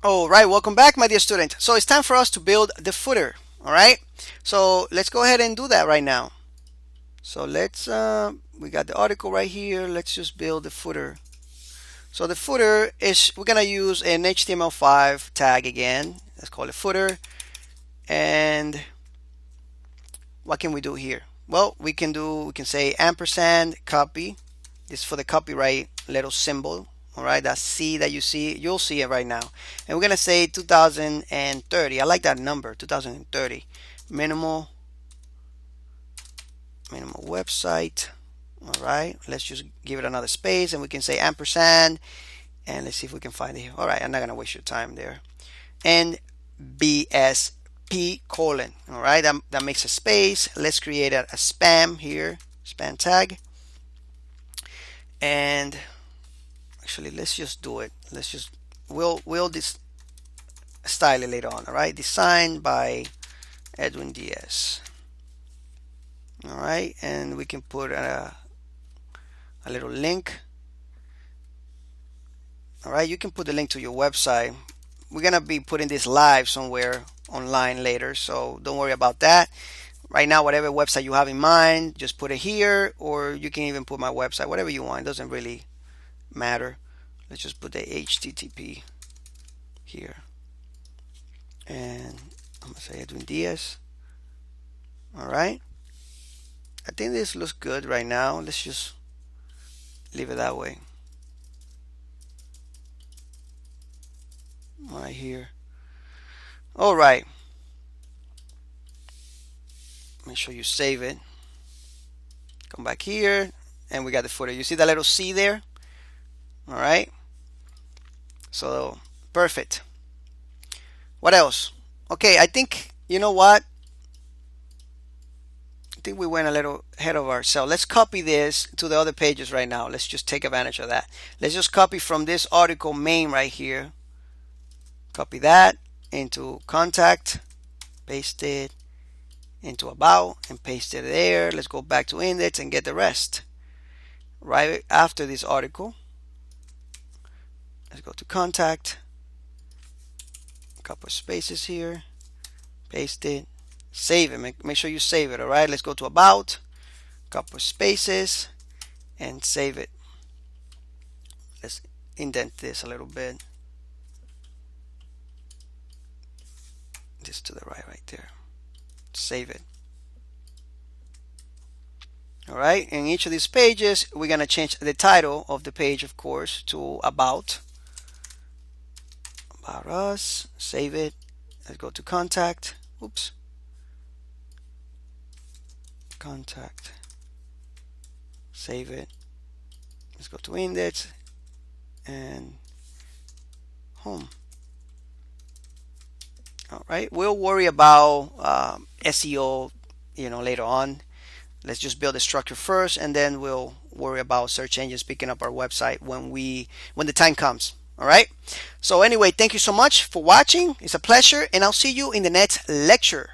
All right, welcome back, my dear student. So it's time for us to build the footer. All right, so let's go ahead and do that right now. So we got the article right here. Let's just build the footer. So the footer is, we're gonna use an HTML5 tag again. Let's call it footer. And what can we do here? Well, we can say ampersand copy. This is for the copyright little symbol. All right, that C that you see, you'll see it right now. And we're gonna say 2030. I like that number, 2030. Minimal website. All right, let's just give it another space, and we can say ampersand, and let's see if we can find it here. All right, I'm not gonna waste your time there. And BSP colon. All right, that makes a space. Let's create a spam here, spam tag. And actually, let's just do it. We'll this style it later on. All right, designed by Edwin Diaz. All right, and we can put a little link. All right, you can put the link to your website. We're gonna be putting this live somewhere online later, so don't worry about that. Right now, whatever website you have in mind, just put it here, or you can even put my website, whatever you want. It doesn't really matter. Let's just put the HTTP here, and I'm gonna say Edwin Diaz. All right, I think this looks good right now. Let's just leave it that way. Right here. All right, make sure you save it. Come back here, and we got the footer. You see that little C there? All right, so perfect. What else? Okay, I think, you know what? I think we went a little ahead of ourselves. Let's copy this to the other pages right now. Let's just take advantage of that. Let's just copy from this article main right here. Copy that into contact, paste it into about, and paste it there. Let's go back to index and get the rest. Right after this article, let's go to contact, a couple of spaces here, paste it, save it. Make sure you save it. All right, let's go to about, couple of spaces, and save it. Let's indent this a little bit. Just to the right there. Save it. All right, in each of these pages, we're gonna change the title of the page, of course, to about us. Save it. Let's go to contact. Oops. Contact. Save it. Let's go to index and home. All right, we'll worry about SEO, later on. Let's just build a structure first, and then we'll worry about search engines picking up our website when the time comes. All right. So anyway, thank you so much for watching. It's a pleasure, and I'll see you in the next lecture.